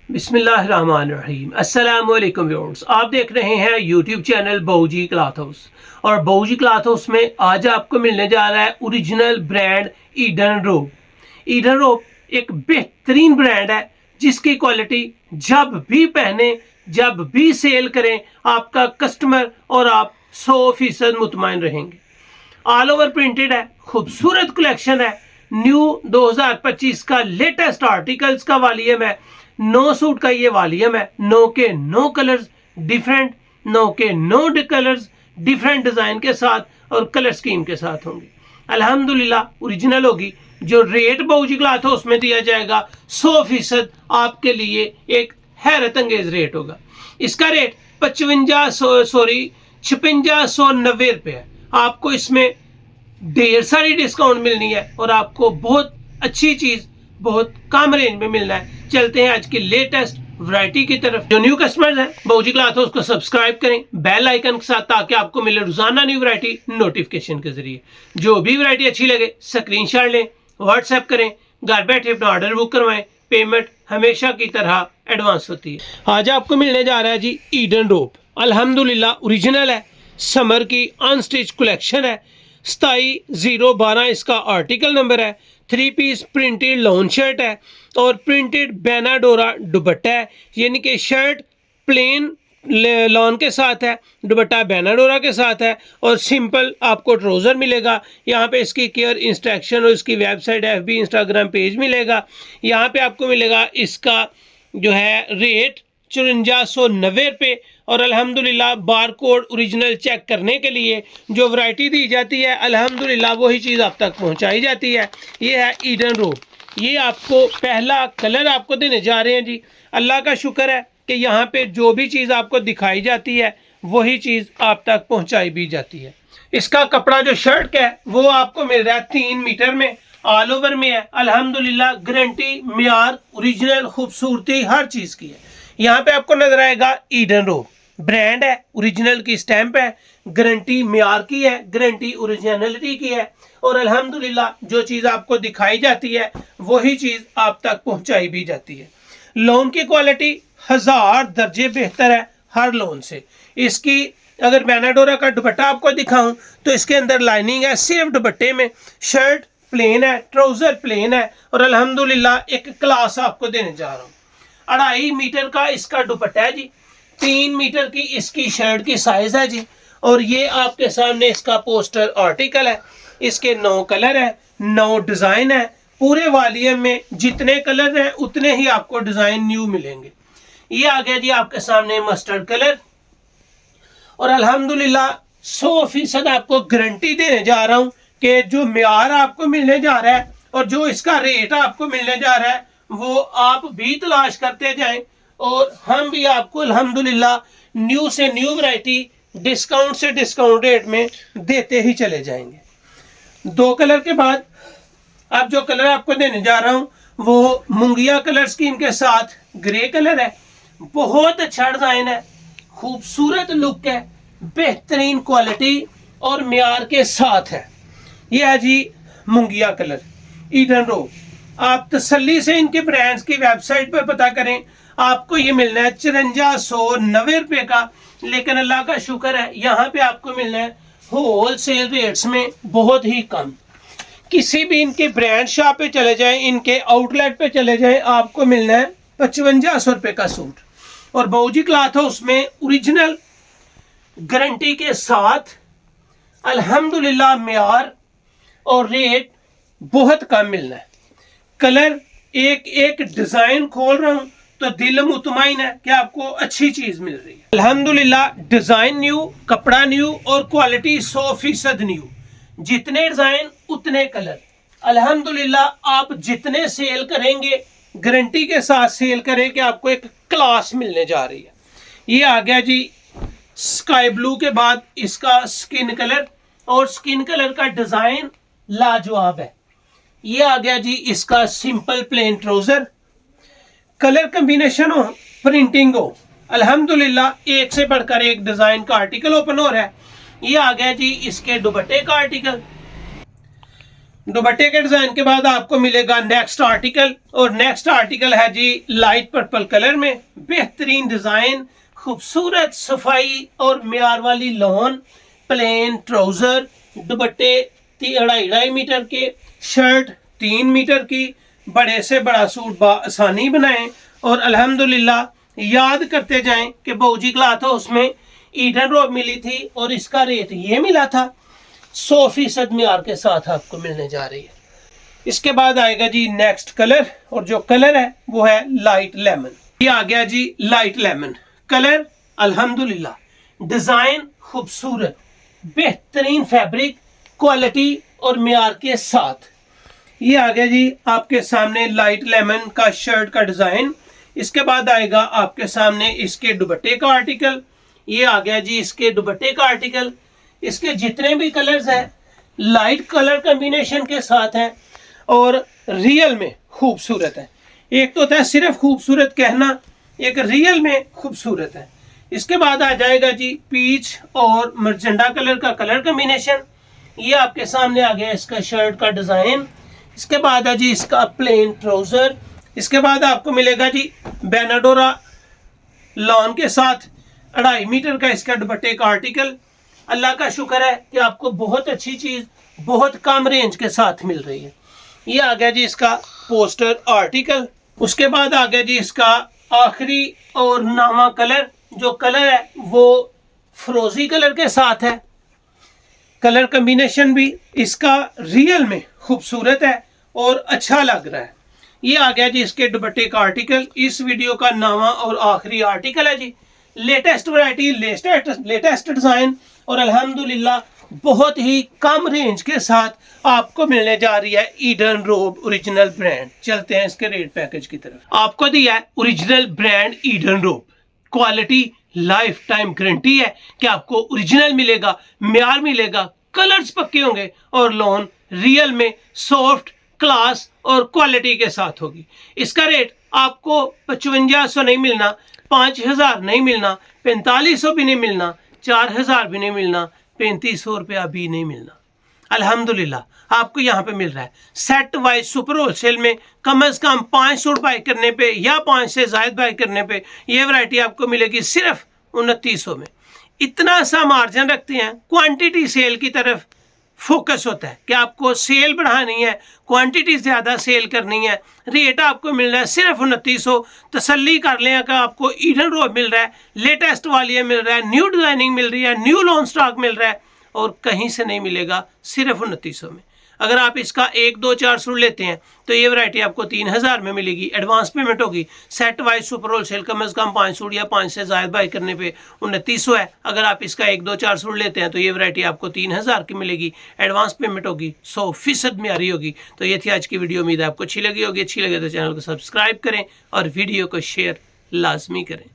बिस्मिल्लाहिर्रहमानिर्रहीम। अस्सलाम वालेकुम व्यूअर्स, आप देख रहे हैं यूट्यूब चैनल बहूजी क्लॉथ हाउस। और बहूजी क्लॉथ हाउस में आज आपको मिलने जा रहा है ओरिजिनल ब्रांड ईडन रोब। ईडन रोब एक बेहतरीन ब्रांड है जिसकी क्वालिटी जब भी पहने जब भी सेल करें आपका कस्टमर और आप 100% मुतमईन रहेंगे। ऑल ओवर प्रिंटेड है, खूबसूरत कलेक्शन है, न्यू 2025 का लेटेस्ट आर्टिकल्स का वॉल्यूम है। 9 सूट का ये वॉल्यूम है। 9 के 9 कलर्स डिफरेंट, 9 के 9 कलर्स डिफरेंट डिजाइन के साथ और कलर स्कीम के साथ होंगे। अल्हम्दुलिल्लाह ओरिजिनल होगी। जो रेट बहूजी क्लॉथ हाउस में दिया जाएगा 100% आपके लिए एक हैरत अंगेज रेट होगा। इसका रेट 5690 रुपये है। आपको इसमें ढेर सारी डिस्काउंट मिलनी है और आपको बहुत अच्छी चीज बहुत कम रेंज में मिलना है। चलते हैं आज की लेटेस्ट वैरायटी की तरफ। जो न्यू कस्टमर्स हैं बहूजी क्लॉथ हाउस को सब्सक्राइब करें बेल आइकन के साथ, ताकि आपको मिले रोजाना न्यू वैरायटी नोटिफिकेशन के जरिए। जो भी वैरायटी अच्छी लगे स्क्रीनशॉट लें, व्हाट्सएप करें, घर बैठे अपना ऑर्डर बुक करवाएं। पेमेंट हमेशा की तरह एडवांस होती है। आज आपको मिलने जा रहा है जी ईडन रोब। अल्हम्दुलिल्लाह ओरिजिनल है, समर की अनस्टिच कलेक्शन है। 27012 इसका आर्टिकल नंबर है। 3 पीस प्रिंटेड लॉन शर्ट है और प्रिंटेड बेनाडोरा दुपट्टा है, यानी कि शर्ट प्लेन लॉन के साथ है, दुपट्टा बेनाडोरा के साथ है और सिंपल आपको ट्राउज़र मिलेगा। यहाँ पे इसकी केयर इंस्ट्रक्शन और इसकी वेबसाइट FB इंस्टाग्राम पेज मिलेगा। यहाँ पे आपको मिलेगा इसका जो है रेट 5490 रुपये। और अल्हम्दुलिल्लाह बार कोड ओरिजिनल चेक करने के लिए जो वैरायटी दी जाती है अल्हम्दुलिल्लाह वही चीज़ आप तक पहुंचाई जाती है। ये है ईडन रोब। ये आपको पहला कलर आपको देने जा रहे हैं जी। अल्लाह का शुक्र है कि यहाँ पे जो भी चीज़ आपको दिखाई जाती है वही चीज़ आप तक पहुँचाई भी जाती है। इसका कपड़ा जो शर्ट का है वो आपको मिल रहा है 3 मीटर में, ऑल ओवर में है। अल्हम्दुलिल्लाह गारंटी, मियार, ओरिजिनल खूबसूरती हर चीज़ की है। यहाँ पे आपको नजर आएगा ईडन रोब ब्रांड है, ओरिजिनल की स्टैंप है, गारंटी मियार की है, गारंटी ओरिजिनलिटी की है। और अल्हम्दुलिल्लाह जो चीज़ आपको दिखाई जाती है वही चीज़ आप तक पहुंचाई भी जाती है। लोन की क्वालिटी 1000 दर्जे बेहतर है हर लोन से। इसकी अगर बेनाडोरा का दुपट्टा आपको दिखाऊं तो इसके अंदर लाइनिंग है, सिर्फ दुपट्टे में। शर्ट प्लेन है, ट्राउजर प्लेन है और अल्हम्दुलिल्लाह एक क्लास आपको देने जा रहा हूँ। 2.5 मीटर का इसका दुपट्टा है जी, 3 मीटर की इसकी शर्ट की साइज है जी। और ये आपके सामने इसका पोस्टर आर्टिकल है। इसके 9 कलर है, 9 डिजाइन है। पूरे वॉल्यूम में जितने कलर हैं उतने ही आपको डिजाइन न्यू मिलेंगे। ये आ गया जी आपके सामने मस्टर्ड कलर। और अल्हम्दुलिल्लाह 100% आपको गारंटी देने जा रहा हूं कि जो म्यार आपको मिलने जा रहा है और जो इसका रेट आपको मिलने जा रहा है वो आप भी तलाश करते जाएं और हम भी आपको अल्हम्दुलिल्लाह न्यू से न्यू वैरायटी डिस्काउंट से डिस्काउंट रेट में देते ही चले जाएंगे। 2 कलर के बाद अब जो कलर आपको देने जा रहा हूँ वो मुंगिया कलर स्कीम के साथ ग्रे कलर है। बहुत अच्छा डिजाइन है, खूबसूरत लुक है, बेहतरीन क्वालिटी और म्यार के साथ है। यह है जी मुंगिया कलर ईडन रोब। आप तसल्ली से इनके ब्रांड्स की वेबसाइट पर पता करें, आपको ये मिलना है 5490 रुपये का। लेकिन अल्लाह का शुक्र है यहाँ पे आपको मिलना है होल सेल रेट्स में बहुत ही कम। किसी भी इनके ब्रांड शॉप पे चले जाएं, इनके आउटलेट पे चले जाएं, आपको मिलना है 5500 रुपये का सूट। और बहूजी क्लॉथ हाउस में ओरिजिनल गारंटी के साथ अल्हम्दुलिल्लाह म्यार और रेट बहुत कम मिलना है। कलर एक एक डिजाइन खोल रहा हूं तो दिल मुतमईन है कि आपको अच्छी चीज मिल रही है। अल्हम्दुलिल्लाह डिजाइन न्यू, कपड़ा न्यू और क्वालिटी 100% न्यू। जितने डिजाइन उतने कलर। अल्हम्दुलिल्लाह आप जितने सेल करेंगे गारंटी के साथ सेल करें कि आपको एक क्लास मिलने जा रही है। ये आ गया जी स्काई ब्लू के बाद इसका स्किन कलर। और स्किन कलर का डिजाइन लाजवाब है। ये आ गया जी इसका simple plain trouser. Colour combination हो, प्रिंटिंग हो, अल्हम्दुलिल्लाह एक से बढ़कर एक डिजाइन का आर्टिकल ओपन हो रहा है। ये आ गया जी इसके दुपट्टे का आर्टिकल। दुपट्टे के डिजाइन के बाद आपको मिलेगा नेक्स्ट आर्टिकल, और नेक्स्ट आर्टिकल है जी लाइट पर्पल कलर में। बेहतरीन डिजाइन, खूबसूरत सफाई और म्यार वाली लॉन, प्लेन ट्राउजर, दुपट्टे 2.5 मीटर के, शर्ट 3 मीटर की। बड़े से बड़ा सूट आसानी बनाएं और अल्हम्दुलिल्लाह याद करते जाएं कि बहूजी क्लॉथ हाउस में ईडन रोब मिली थी और इसका रेट ये मिला था। 100% म्यार के साथ आपको मिलने जा रही है। इसके बाद आएगा जी नेक्स्ट कलर, और जो कलर है वो है लाइट लेमन। ये आ गया जी लाइट लेमन कलर। अल्हम्दुलिल्लाह डिजाइन खूबसूरत, बेहतरीन फैब्रिक, क्वालिटी और म्यार के साथ। ये आ गया जी आपके सामने लाइट लेमन का शर्ट का डिजाइन। इसके बाद आएगा आपके सामने इसके दुपट्टे का आर्टिकल। ये आ गया जी इसके दुपट्टे का आर्टिकल। इसके जितने भी कलर्स हैं लाइट कलर कॉम्बिनेशन के साथ हैं और रियल में खूबसूरत है। एक तो होता है सिर्फ खूबसूरत कहना, एक रियल में खूबसूरत है। इसके बाद आ जाएगा जी पीच और मर्जेंडा कलर का कलर कॉम्बिनेशन। ये आपके सामने आ गया इसका शर्ट का डिजाइन। इसके बाद है जी इसका प्लेन ट्राउजर। इसके बाद आपको मिलेगा जी बेनाडोरा लॉन के साथ 2.5 मीटर का इसका दुपट्टे का आर्टिकल। अल्लाह का शुक्र है कि आपको बहुत अच्छी चीज बहुत कम रेंज के साथ मिल रही है। ये आ गया जी इसका पोस्टर आर्टिकल। उसके बाद आ गया जी इसका आखिरी और नामा कलर। जो कलर है वो फ्रोजी कलर के साथ है। कलर कॉम्बिनेशन भी इसका रियल में खूबसूरत है और अच्छा लग रहा है। ये आ गया जी इसके दुपट्टे का आर्टिकल। इस वीडियो का नामा और आखिरी आर्टिकल है जी लेटेस्ट वैरायटी, लेटेस्ट डिजाइन और अल्हम्दुलिल्लाह बहुत ही कम रेंज के साथ आपको मिलने जा रही है ईडन रोब ओरिजिनल ब्रांड। चलते हैं इसके रेट पैकेज की तरफ। आपको दिया है ओरिजिनल ब्रांड ईडन रोब, क्वालिटी लाइफ टाइम गारंटी है कि आपको ओरिजिनल मिलेगा, म्यार मिलेगा, कलर्स पक्के होंगे और लॉन रियल में सॉफ्ट, क्लास और क्वालिटी के साथ होगी। इसका रेट आपको 5500 नहीं मिलना, 5000 नहीं मिलना, 4500 भी नहीं मिलना, 4000 भी नहीं मिलना, 3500 रुपया भी नहीं मिलना। अल्हम्दुलिल्लाह आपको यहाँ पे मिल रहा है सेट वाइज सुपर होलसेल में कम से कम 5 सूट बाय करने पे या 5 से ज्यादा बाय करने पे ये वैरायटी आपको मिलेगी सिर्फ 2900 में। इतना सा मार्जिन रखते हैं, क्वांटिटी सेल की तरफ फोकस होता है कि आपको सेल बढ़ानी है, क्वांटिटी ज़्यादा सेल करनी है। रेट आपको मिल रहा है सिर्फ 2900। तसल्ली कर लें कि आपको ईडन रोब मिल रहा है, लेटेस्ट वालिया मिल रहा है, न्यू डिजाइनिंग मिल रही है, न्यू लॉन स्टॉक मिल रहा है और कहीं से नहीं मिलेगा, सिर्फ 2900 में। अगर आप इसका 1, 2, 4 सूट लेते हैं तो ये वैरायटी आपको 3000 में मिलेगी। एडवांस पेमेंट होगी। सेट वाइज सुपर होलसेल कम से कम 5 सूट या 5 से ज़्यादा बाई करने पे 2900 है। अगर आप इसका 1, 2, 4 सूट लेते हैं तो ये वैरायटी आपको 3000 की मिलेगी। एडवांस पेमेंट होगी, 100% म्यारी होगी। तो ये थी आज की वीडियो। उम्मीद है आपको अच्छी लगी होगी। अच्छी लगे तो चैनल को सब्सक्राइब करें और वीडियो को शेयर लाजमी करें।